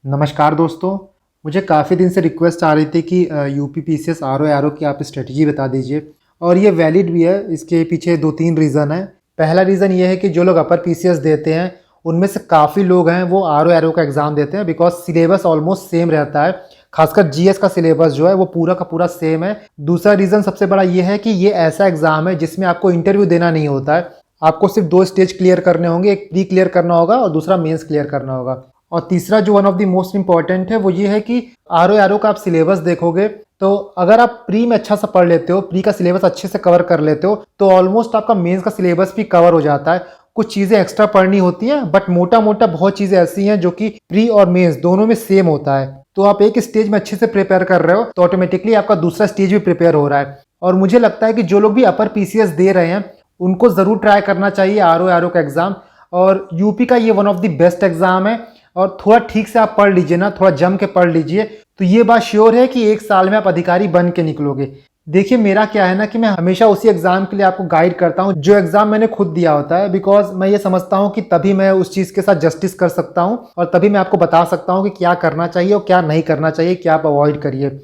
नमस्कार दोस्तों। मुझे काफ़ी दिन से रिक्वेस्ट आ रही थी कि यूपी पीसीएस आर ओ की आप स्ट्रेटजी बता दीजिए और ये वैलिड भी है। इसके पीछे दो तीन रीज़न है। पहला रीज़न ये है कि जो लोग अपर पीसीएस देते हैं उनमें से काफ़ी लोग हैं वो आर ओ का एग्ज़ाम देते हैं बिकॉज सिलेबस ऑलमोस्ट सेम रहता है। खासकर जीएस का सिलेबस जो है वो पूरा का पूरा सेम है। दूसरा रीज़न सबसे बड़ा ये है कि ये ऐसा एग्ज़ाम है जिसमें आपको इंटरव्यू देना नहीं होता है। आपको सिर्फ दो स्टेज क्लियर करने होंगे, एक प्री क्लियर करना होगा और दूसरा मेंस क्लियर करना होगा। और तीसरा जो one of the most important है वो ये है कि आर ओ का आप सिलेबस देखोगे तो अगर आप प्री में अच्छा सा पढ़ लेते हो, प्री का सिलेबस अच्छे से कवर कर लेते हो तो ऑलमोस्ट आपका मेंस का सिलेबस भी कवर हो जाता है। कुछ चीज़ें एक्स्ट्रा पढ़नी होती हैं बट मोटा मोटा बहुत चीज़ें ऐसी हैं जो कि प्री और मेंस दोनों में सेम होता है। तो आप एक स्टेज में अच्छे से प्रिपेयर कर रहे हो तो ऑटोमेटिकली आपका दूसरा स्टेज भी प्रिपेयर हो रहा है। और मुझे लगता है कि जो लोग भी अपर पीसीएस दे रहे हैं उनको ज़रूर ट्राई करना चाहिए आर ओ का एग्ज़ाम। और यूपी का ये one of the best exam है और थोड़ा ठीक से आप पढ़ लीजिए ना, थोड़ा जम के पढ़ लीजिए तो ये बात श्योर है कि एक साल में आप अधिकारी बन के निकलोगे। देखिए मेरा क्या है ना कि मैं हमेशा उसी एग्ज़ाम के लिए आपको गाइड करता हूँ जो एग्ज़ाम मैंने खुद दिया होता है, बिकॉज मैं ये समझता हूँ कि तभी मैं उस चीज़ के साथ जस्टिस कर सकता हूँ और तभी मैं आपको बता सकता हूँ कि क्या करना चाहिए और क्या नहीं करना चाहिए, क्या आप अवॉइड करिए।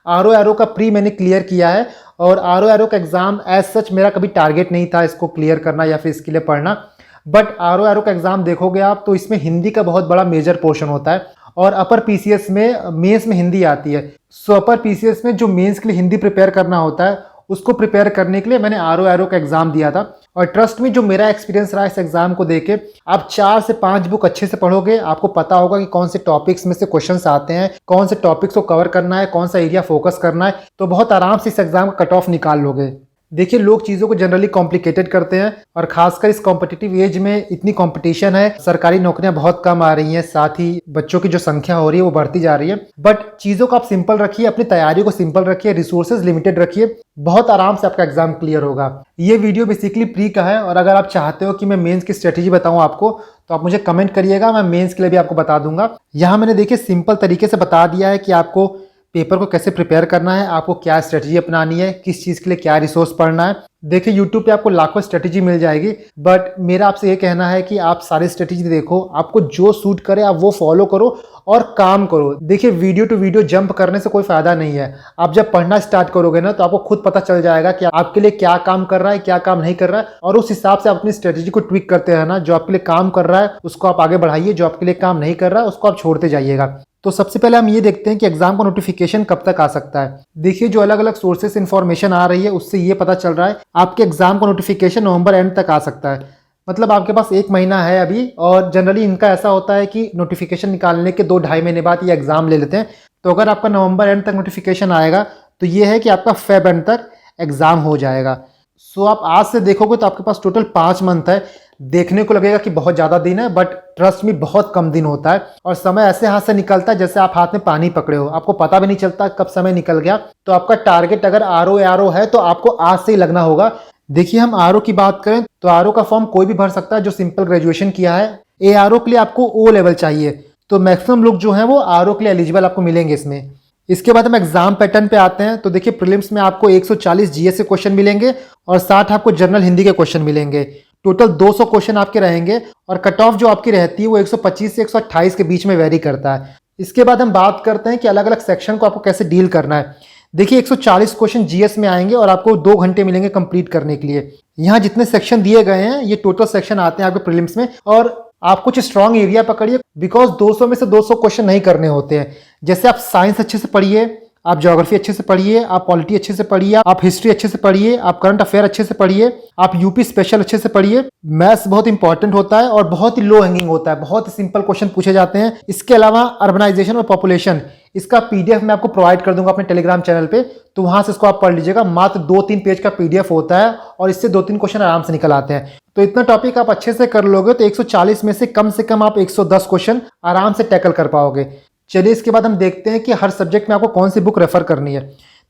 आर ओ का प्री मैंने क्लियर किया है और आर ओ का एग्ज़ाम एज सच मेरा कभी टारगेट नहीं था इसको क्लियर करना या फिर इसके लिए पढ़ना। बट आर ओ का एग्ज़ाम देखोगे आप तो इसमें हिंदी का बहुत बड़ा मेजर पोर्शन होता है और अपर पीसीएस में मेंस में हिंदी आती है। सो अपर पीसीएस में जो मेंस के लिए हिंदी प्रिपेयर करना होता है उसको प्रिपेयर करने के लिए मैंने आर ओ का एग्ज़ाम दिया था। और ट्रस्ट में जो मेरा एक्सपीरियंस रहा इस एग्ज़ाम को देके, आप 4 से 5 बुक अच्छे से पढ़ोगे आपको पता होगा कि कौन से टॉपिक्स में से क्वेश्चंस आते हैं, कौन से टॉपिक्स को कवर करना है, कौन सा एरिया फोकस करना है, तो बहुत आराम से इस एग्ज़ाम का कट ऑफ निकाल लोगे। देखिए लोग चीज़ों को जनरली कॉम्प्लिकेटेड करते हैं और खासकर इस कॉम्पिटिटिव एज में इतनी कंपटीशन है, सरकारी नौकरियां बहुत कम आ रही हैं, साथ ही बच्चों की जो संख्या हो रही है वो बढ़ती जा रही है। बट चीज़ों को आप सिंपल रखिए, अपनी तैयारी को सिंपल रखिए, रिसोर्सेज लिमिटेड रखिए, बहुत आराम से आपका एग्जाम क्लियर होगा। ये वीडियो बेसिकली प्री का है और अगर आप चाहते हो कि मैं मेंस की स्ट्रेटेजी बताऊं आपको तो आप मुझे कमेंट करिएगा, मैं मेंस के लिए भी आपको बता दूंगा। यहाँ मैंने देखिए सिंपल तरीके से बता दिया है कि आपको पेपर को कैसे प्रिपेयर करना है, आपको क्या स्ट्रेटजी अपनानी है, किस चीज़ के लिए क्या रिसोर्स पढ़ना है। देखिए यूट्यूब पे आपको लाखों स्ट्रेटजी मिल जाएगी बट मेरा आपसे ये कहना है कि आप सारी स्ट्रेटजी देखो, आपको जो सूट करे आप वो फॉलो करो और काम करो। देखिए वीडियो टू वीडियो जंप करने से कोई फायदा नहीं है। आप जब पढ़ना स्टार्ट करोगे ना तो आपको खुद पता चल जाएगा कि आपके लिए क्या काम कर रहा है, क्या काम नहीं कर रहा है और उस हिसाब से आप अपनी स्ट्रेटजी को ट्विक करते रहना। जो आपके लिए काम कर रहा है उसको आप आगे बढ़ाइए, जो आपके लिए काम नहीं कर रहा है उसको आप छोड़ते जाइएगा। तो सबसे पहले हम ये देखते हैं कि एग्जाम का नोटिफिकेशन कब तक आ सकता है। देखिए जो अलग अलग सोर्सेस इंफॉर्मेशन आ रही है उससे ये पता चल रहा है आपके एग्जाम का नोटिफिकेशन नवंबर एंड तक आ सकता है। मतलब आपके पास 1 महीना है अभी और जनरली इनका ऐसा होता है कि नोटिफिकेशन निकालने के 2-2.5 महीने बाद ये एग्जाम ले लेते हैं। तो अगर आपका नवंबर एंड तक नोटिफिकेशन आएगा तो ये है कि आपका फेब एंड तक एग्जाम हो जाएगा। सो आप आज से देखोगे तो आपके पास टोटल 5 मंथ है। देखने को लगेगा कि बहुत ज़्यादा दिन है बट ट्रस्ट में बहुत कम दिन होता है और समय ऐसे हाथ से निकलता है जैसे आप हाथ में पानी पकड़े हो, आपको पता भी नहीं चलता कब समय निकल गया। तो आपका टारगेट अगर आर ओ है तो आपको आज से ही लगना होगा। देखिए हम आर ओ की बात करें तो आर ओ का फॉर्म कोई भी भर सकता है जो सिंपल ग्रेजुएशन किया है। ए आर ओ के लिए आपको ओ लेवल चाहिए, तो मैक्सिमम लोग जो हैं वो आर ओ के लिए एलिजिबल आपको मिलेंगे इसमें। इसके बाद हम एग्जाम पैटर्न पे आते हैं तो देखिए प्रीलिम्स में आपको 140 जीएस के क्वेश्चन मिलेंगे और 60 आपको जनरल हिंदी के क्वेश्चन मिलेंगे। टोटल 200 क्वेश्चन आपके रहेंगे और कट ऑफ जो आपकी रहती है वो 125 से 128 के बीच में वेरी करता है। इसके बाद हम बात करते हैं कि अलग अलग सेक्शन को आपको कैसे डील करना है। देखिए 140 क्वेश्चन जीएस में आएंगे और आपको 2 घंटे मिलेंगे कंप्लीट करने के लिए। यहाँ जितने सेक्शन दिए गए हैं ये टोटल सेक्शन आते हैं आपके प्रीलिम्स में और आप कुछ स्ट्रॉन्ग एरिया पकड़िए बिकॉज 200 में से 200 क्वेश्चन नहीं करने होते हैं। जैसे आप साइंस अच्छे से पढ़िए, आप ज्योग्राफी अच्छे से पढ़िए, आप पॉलिटी अच्छे से पढ़िए, आप हिस्ट्री अच्छे से पढ़िए, आप करंट अफेयर अच्छे से पढ़िए, आप यूपी स्पेशल अच्छे से पढ़िए। मैथ्स बहुत इंपॉर्टेंट होता है और बहुत ही लो हैंगिंग होता है, बहुत ही सिंपल क्वेश्चन पूछे जाते हैं। इसके अलावा अर्बनाइजेशन और पॉपुलेशन इसका पीडीएफ मैं आपको प्रोवाइड कर दूंगा अपने टेलीग्राम चैनल पे, तो वहां से इसको आप पढ़ लीजिएगा। मात्र 2-3 पेज का पीडीएफ होता है और इससे 2-3 क्वेश्चन आराम से निकल आते हैं। तो इतना टॉपिक आप अच्छे से कर लोगे तो 140 में से कम आप 110 क्वेश्चन आराम से टैकल कर पाओगे। चलिए इसके बाद हम देखते हैं कि हर सब्जेक्ट में आपको कौन सी बुक रेफर करनी है।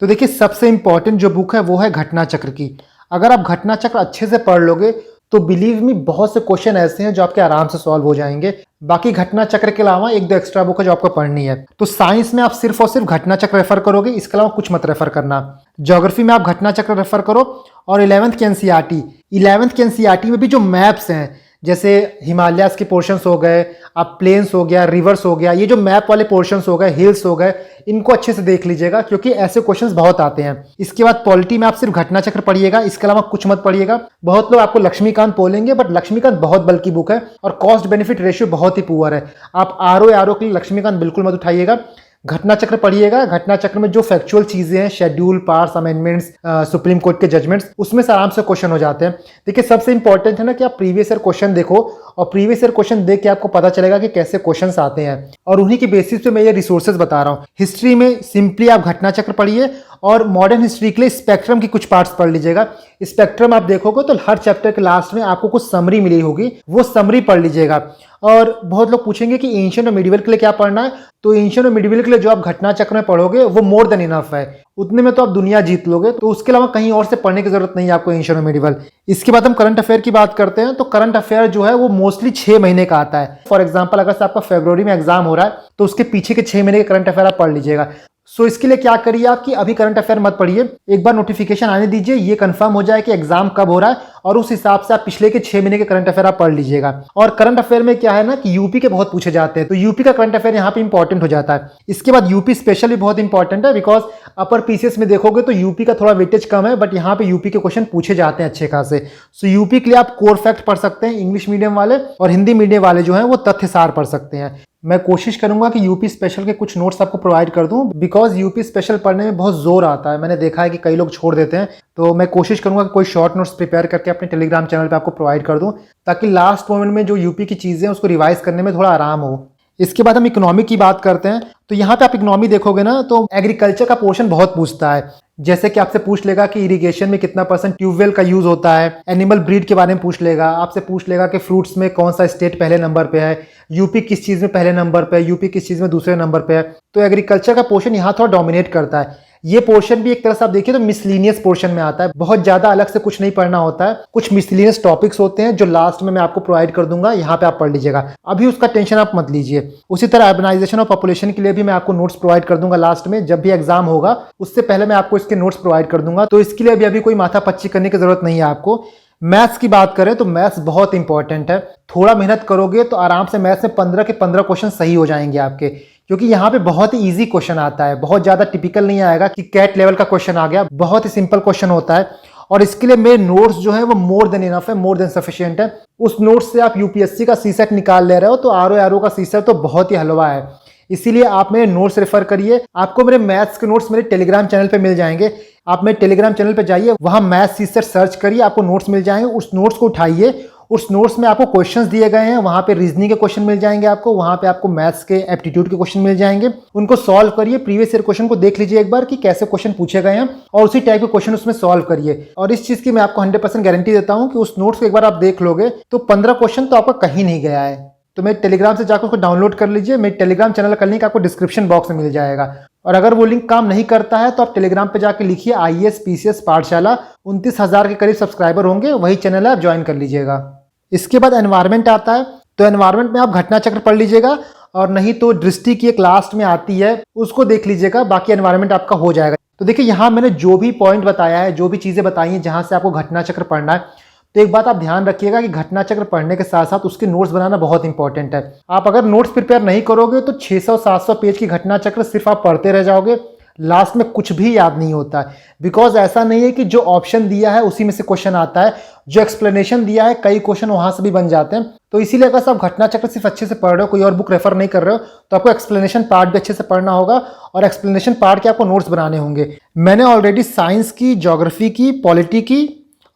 तो देखिए सबसे इंपॉर्टेंट जो बुक है वो है घटना चक्र की। अगर आप घटना चक्र अच्छे से पढ़ लोगे तो बिलीव मी बहुत से क्वेश्चन ऐसे हैं जो आपके आराम से सॉल्व हो जाएंगे। बाकी घटना चक्र के अलावा 1-2 एक्स्ट्रा बुक है जो आपको पढ़नी है। तो साइंस में आप सिर्फ और सिर्फ घटना चक्र रेफर करोगे, इसके अलावा कुछ मत रेफर करना। ज्योग्राफी में आप घटना चक्र रेफर करो और 11th के एनसीईआरटी में भी जो मैप्स हैं जैसे हिमालयाज के पोर्शंस हो गए, आप प्लेन्स हो गया, रिवर्स हो गया, ये जो मैप वाले पोर्शंस हो गए, हिल्स हो गए, इनको अच्छे से देख लीजिएगा क्योंकि ऐसे क्वेश्चंस बहुत आते हैं। इसके बाद पॉलिटी में आप सिर्फ घटना चक्र पढ़िएगा, इसके अलावा कुछ मत पढ़िएगा। बहुत लोग आपको लक्ष्मीकांत बोलेंगे, बट लक्ष्मीकांत बहुत बल्कि बुक है और कॉस्ट बेनिफिट रेशियो बहुत ही पुअर है। आप आर के लिए लक्ष्मीकांत बिल्कुल मत उठाइएगा। घटना चक्र पढ़िएगा। घटना चक्र में जो फैक्चुअल चीजें हैं, schedule, parts, amendments, supreme court के जजमेंट्स, उसमें से आराम से क्वेश्चन हो जाते हैं। देखिए सबसे इंपॉर्टेंट है ना कि आप प्रीवियस ईयर क्वेश्चन देखो और प्रीवियस ईयर क्वेश्चन देख के आपको पता चलेगा कि कैसे क्वेश्चंस आते हैं और उन्हीं के बेसिस पे मैं ये रिसोर्सेज बता रहा हूँ। हिस्ट्री में सिंपली आप घटना चक्र पढ़िए और मॉडर्न हिस्ट्री के लिए स्पेक्ट्रम की कुछ पार्ट्स पढ़ लीजिएगा। स्पेक्ट्रम आप देखोगे तो हर चैप्टर के लास्ट में आपको कुछ समरी मिली होगी, वो समरी पढ़ लीजिएगा। और बहुत लोग पूछेंगे कि एंशिएंट और मिडिवल के लिए क्या पढ़ना है, तो एंशिएंट और मिडिवल के लिए जो आप घटना चक्र में पढ़ोगे वो मोर देन इनफ है, उतने में तो आप दुनिया जीत लोगे। तो उसके अलावा कहीं और से पढ़ने की जरूरत नहीं है आपको एंशिएंट और मिडिवल। इसके बाद हम करंट अफेयर की बात करते हैं। तो करंट अफेयर जो है वो मोस्टली 6 महीने का आता है। फॉर एग्जाम्पल अगर से आपका फरवरी में एग्जाम हो रहा है तो उसके पीछे के 6 महीने के करंट अफेयर आप पढ़ लीजिएगा। सो इसके लिए क्या करिए आपकी अभी करंट अफेयर मत पढ़िए, एक बार नोटिफिकेशन आने दीजिए, ये कंफर्म हो जाए कि एग्जाम कब हो रहा है और उस हिसाब से आप पिछले के 6 महीने के करंट अफेयर आप पढ़ लीजिएगा। और करंट अफेयर में क्या है ना कि यूपी के बहुत पूछे जाते हैं, तो यूपी का करंट अफेयर यहाँ पे इंपॉर्टेंट हो जाता है। इसके बाद यूपी स्पेशल भी बहुत इंपॉर्टेंट है, बिकॉज अपर पीसीएस में देखोगे तो यूपी का थोड़ा वेटेज कम है, बट यहाँ पे यूपी के क्वेश्चन पूछे जाते हैं अच्छे खासे। सो यूपी के लिए आप कोर फैक्ट पढ़ सकते हैं इंग्लिश मीडियम वाले, और हिंदी मीडियम वाले जो है वो तथ्य सार पढ़ सकते हैं। मैं कोशिश करूंगा कि यूपी स्पेशल के कुछ नोट्स आपको प्रोवाइड कर दूं, बिकॉज यूपी स्पेशल पढ़ने में बहुत जोर आता है। मैंने देखा है कि कई लोग छोड़ देते हैं, तो मैं कोशिश करूंगा कि कोई शॉर्ट नोट्स प्रिपेयर करके अपने टेलीग्राम चैनल पे आपको प्रोवाइड कर दूं, ताकि लास्ट मोमेंट में जो यूपी की चीजें हैं उसको रिवाइज करने में थोड़ा आराम हो। इसके बाद हम इकोनॉमी की बात करते हैं। तो यहाँ पे आप इकोनॉमी देखोगे ना तो एग्रीकल्चर का पोर्शन बहुत पूछता है। जैसे कि आपसे पूछ लेगा कि इरिगेशन में कितना % ट्यूबवेल का यूज होता है, एनिमल ब्रीड के बारे में पूछ लेगा, आपसे पूछ लेगा कि फ्रूट्स में कौन सा स्टेट पहले नंबर पे है, यूपी किस चीज में पहले नंबर पे है, यूपी किस चीज में दूसरे नंबर पे है। तो एग्रीकल्चर का पोर्शन यहाँ थोड़ा डोमिनेट करता है। ये पोर्शन भी एक तरह से आप देखिए तो मिसलीनियस पोर्शन में आता है, बहुत ज्यादा अलग से कुछ नहीं पढ़ना होता है। कुछ मिसलीनियस टॉपिक्स होते हैं जो लास्ट में मैं आपको प्रोवाइड कर दूंगा, यहाँ पे आप पढ़ लीजिएगा, अभी उसका टेंशन आप मत लीजिए। उसी तरह अर्बनाइजेशन और पॉपुलेशन के लिए भी मैं आपको नोट्स प्रोवाइड कर दूंगा लास्ट में, जब भी एग्जाम होगा उससे पहले मैं आपको इसके नोट्स प्रोवाइड कर दूंगा। तो इसके लिए अभी कोई माथा पच्ची करने की जरूरत नहीं है आपको। मैथ्स की बात करें तो मैथ्स बहुत इंपॉर्टेंट है, थोड़ा मेहनत करोगे तो आराम से मैथ्स में 15 के 15 क्वेश्चन सही हो जाएंगे आपके, क्योंकि यहाँ पे बहुत ही इजी क्वेश्चन आता है, बहुत ज्यादा टिपिकल नहीं आएगा कि कैट लेवल का क्वेश्चन आ गया, बहुत ही सिंपल क्वेश्चन होता है। और इसके लिए मेरे नोट्स जो है वो मोर देन इनफ है, मोर देन सफिशिएंट है। उस नोट्स से आप यूपीएससी का सीसेट निकाल ले रहे हो तो आरओ का सीसेट तो बहुत ही हलवा है। इसीलिए आप मेरे नोट्स रेफर करिए। आपको मेरे मैथ्स के नोट्स मेरे टेलीग्राम चैनल पे मिल जाएंगे, आप मेरे टेलीग्राम चैनल पे जाइए, वहां मैथ्स सीसेट सर्च करिए, आपको नोट्स मिल जाएंगे। उस नोट्स को उठाइए, उस नोट्स में आपको क्वेश्चंस दिए गए हैं, वहां पे रीजनिंग के क्वेश्चन मिल जाएंगे आपको, वहां पे आपको मैथ्स के एप्टीट्यूड के क्वेश्चन मिल जाएंगे, उनको सॉल्व करिए। प्रीवियस ईयर क्वेश्चन को देख लीजिए एक बार कि कैसे क्वेश्चन पूछे गए हैं और उसी टाइप के क्वेश्चन उसमें सॉल्व करिए। और इस चीज की मैं आपको 100% गारंटी देता हूं कि उस नोट्स को एक बार आप देख लोगे तो 15 क्वेश्चन तो आपका कहीं नहीं गया है। तो मेरे टेलीग्राम से जाकर उसको डाउनलोड कर लीजिए, मेरे टेलीग्राम चैनल का लिंक आपको डिस्क्रिप्शन बॉक्स में मिल जाएगा। और अगर वो लिंक काम नहीं करता है तो आप टेलीग्राम पे जाके लिखिए IAS PCS पाठशाला, 29,000 के करीब सब्सक्राइबर होंगे, वही चैनल है, आप ज्वाइन कर लीजिएगा। इसके बाद एनवायरमेंट आता है, तो एनवायरमेंट में आप घटना चक्र पढ़ लीजिएगा, और नहीं तो दृष्टि की एक लास्ट में आती है उसको देख लीजिएगा, बाकी एनवायरमेंट आपका हो जाएगा। तो देखिए यहाँ मैंने जो भी पॉइंट बताया है, जो भी चीजें बताई हैं जहां से आपको घटना चक्र पढ़ना है, तो एक बात आप ध्यान रखिएगा कि घटना चक्र पढ़ने के साथ साथ उसके नोट्स बनाना बहुत इंपॉर्टेंट है। आप अगर नोट्स प्रिपेयर नहीं करोगे तो 600-700 पेज की घटना चक्र सिर्फ आप पढ़ते रह जाओगे, लास्ट में कुछ भी याद नहीं होता है। बिकॉज ऐसा नहीं है कि जो ऑप्शन दिया है उसी में से क्वेश्चन आता है, जो एक्सप्लेनेशन दिया है कई क्वेश्चन वहां से भी बन जाते हैं। तो इसीलिए अगर आप घटना चक्र सिर्फ अच्छे से पढ़ रहे हो, कोई और बुक रेफर नहीं कर रहे हो, तो आपको एक्सप्लेनेशन पार्ट भी अच्छे से पढ़ना होगा और एक्सप्लेनेशन पार्ट के आपको नोट्स बनाने होंगे। मैंने ऑलरेडी साइंस की, ज्योग्राफी की, पॉलिटी की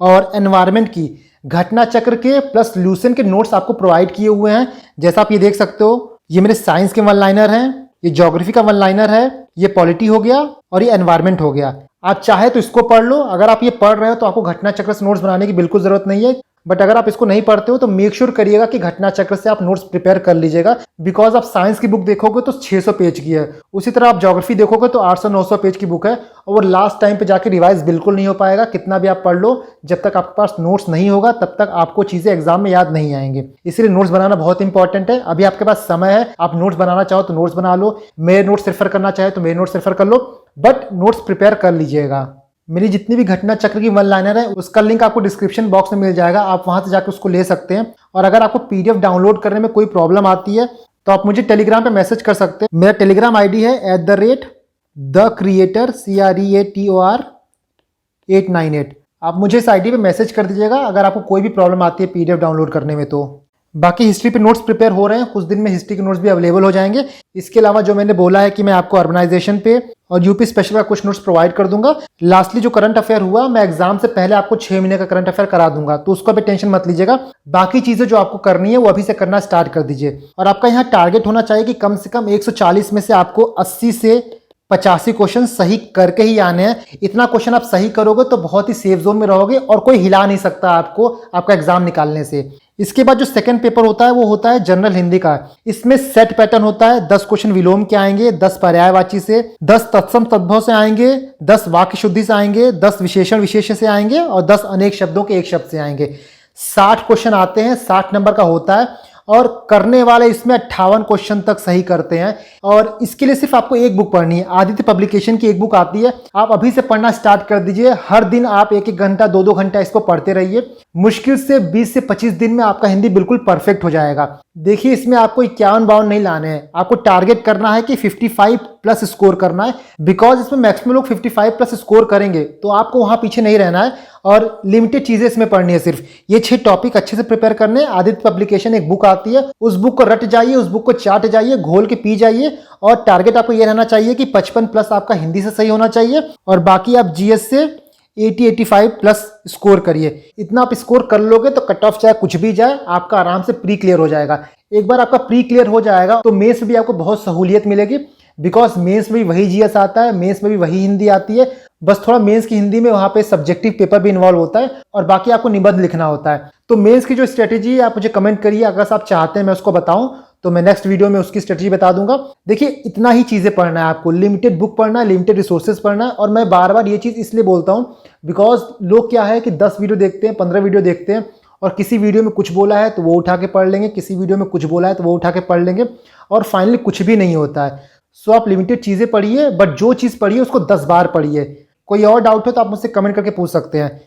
और एनवायरमेंट की घटना चक्र के प्लस ल्यूसेंट के नोट्स आपको प्रोवाइड किए हुए हैं। जैसा आप ये देख सकते हो, ये मेरे साइंस के 1 लाइनर हैं, ये ज्योग्राफी का 1 लाइनर है, ये पॉलिटी हो गया और ये एनवायरमेंट हो गया। आप चाहे तो इसको पढ़ लो, अगर आप ये पढ़ रहे हो तो आपको घटना चक्र से नोट्स बनाने की बिल्कुल जरूरत नहीं है। बट अगर आप इसको नहीं पढ़ते हो तो मेक श्योर करिएगा कि घटना चक्र से आप नोट्स प्रिपेयर कर लीजिएगा, बिकॉज आप साइंस की बुक देखोगे तो 600 पेज की है, उसी तरह आप ज्योग्राफी देखोगे तो 800-900 पेज की बुक है, और वो लास्ट टाइम पे जाके रिवाइज बिल्कुल नहीं हो पाएगा। कितना भी आप पढ़ लो, जब तक आपके पास नोट्स नहीं होगा तब तक आपको चीजें एग्जाम में याद नहीं आएंगे। इसलिए नोट्स बनाना बहुत इंपॉर्टेंट है। अभी आपके पास समय है, आप नोट्स बनाना चाहो तो नोट्स बना लो, मेरे नोट्स रेफर करना चाहे तो मेरे नोट्स रेफर कर लो, बट नोट्स प्रिपेयर कर लीजिएगा। मेरी जितनी भी घटना चक्र की वन लाइनर है उसका लिंक आपको डिस्क्रिप्शन बॉक्स में मिल जाएगा, आप वहां से जाकर उसको ले सकते हैं। और अगर आपको पीडीएफ डाउनलोड करने में कोई प्रॉब्लम आती है तो आप मुझे टेलीग्राम पे मैसेज कर सकते हैं। मेरा टेलीग्राम आईडी है @thecreator898। आप मुझे इस आईडी पे मैसेज कर दीजिएगा अगर आपको कोई भी प्रॉब्लम आती है पीडीएफ डाउनलोड करने में। तो बाकी हिस्ट्री पे नोट्स प्रिपेयर हो रहे हैं, कुछ दिन में हिस्ट्री के नोट्स भी अवेलेबल हो जाएंगे। इसके अलावा जो मैंने बोला है कि मैं आपको अर्बनाइजेशन पे और यूपी स्पेशल का कुछ नोट्स प्रोवाइड कर दूंगा। लास्टली जो करंट अफेयर हुआ, मैं एग्जाम से पहले आपको 6 महीने का करंट अफेयर करा दूंगा, तो उसका भी टेंशन मत लीजिएगा। बाकी चीजें जो आपको करनी है वो अभी से करना स्टार्ट कर दीजिए। और आपका यहाँ टारगेट होना चाहिए कि कम से कम 140 में से आपको 80 से 85 क्वेश्चन सही करके ही आने हैं। इतना क्वेश्चन आप सही करोगे तो बहुत ही सेफ जोन में रहोगे और कोई हिला नहीं सकता आपको आपका एग्जाम निकालने से। इसके बाद जो सेकंड पेपर होता है वो होता है जनरल हिंदी का। इसमें सेट पैटर्न होता है, 10 क्वेश्चन विलोम के आएंगे, 10 पर्यायवाची से, 10 तत्सम तद्भव से आएंगे, 10 वाक्य शुद्धि से आएंगे, 10 विशेषण विशेष से आएंगे और 10 अनेक शब्दों के एक शब्द से आएंगे। 60 क्वेश्चन आते हैं, 60 नंबर का होता है और करने वाले इसमें 58 क्वेश्चन तक सही करते हैं। और इसके लिए सिर्फ आपको एक बुक पढ़नी है, आदित्य पब्लिकेशन की एक बुक आती है, आप अभी से पढ़ना स्टार्ट कर दीजिए। हर दिन आप 1-1 घंटा 2-2 घंटा इसको पढ़ते रहिए। मुश्किल से 20 से 25 दिन में आपका हिंदी बिल्कुल परफेक्ट हो जाएगा। देखिए इसमें आपको 51-52 नहीं लाने हैं, आपको टारगेट करना है कि 55 प्लस स्कोर करना है, बिकॉज इसमें मैक्सिमम लोग 55 प्लस स्कोर करेंगे, तो आपको वहां पीछे नहीं रहना है और लिमिटेड चीजें इसमें पढ़नी है। सिर्फ ये 6 टॉपिक अच्छे से प्रिपेयर करने। आदित्य पब्लिकेशन एक बुक आती है, उस बुक को रट जाइए, उस बुक को चाट जाइए, घोल के पी जाइए। और टारगेट आपको ये रहना चाहिए कि 55 प्लस आपका हिंदी से सही होना चाहिए और बाकी आप जीएस से 80-85 प्लस स्कोर करिए। इतना आप स्कोर कर लोगे तो कट ऑफ चाहे कुछ भी जाए, आपका आराम से प्री क्लियर हो जाएगा। एक बार आपका प्री क्लियर हो जाएगा तो मेंस में भी आपको बहुत सहूलियत मिलेगी, बिकॉज मेंस में भी वही जीएस आता है, मेंस में भी वही हिंदी आती है। बस थोड़ा मेंस की हिंदी में वहां पे सब्जेक्टिव पेपर भी इन्वॉल्व होता है और बाकी आपको निबंध लिखना होता है। तो मेंस की जो स्ट्रेटेजी है आप मुझे कमेंट करिए, अगर आप चाहते हैं मैं उसको बताऊं तो मैं नेक्स्ट वीडियो में उसकी स्ट्रेटेजी बता दूंगा। देखिए इतना ही चीजें पढ़ना है आपको, लिमिटेड बुक पढ़ना है, लिमिटेड रिसोर्सेज पढ़ना है। और मैं बार बार ये चीज इसलिए बोलता हूं बिकॉज लोग क्या है कि 10 वीडियो देखते हैं, 15 वीडियो देखते हैं और किसी वीडियो में कुछ बोला है तो वो उठा के पढ़ लेंगे, किसी वीडियो में कुछ बोला है तो वो उठा के पढ़ लेंगे और फाइनली कुछ भी नहीं होता है। सो आप लिमिटेड चीजें पढ़िए, बट जो चीज पढ़िए उसको 10 बार पढ़िए। कोई और डाउट हो तो आप मुझसे कमेंट करके पूछ सकते हैं।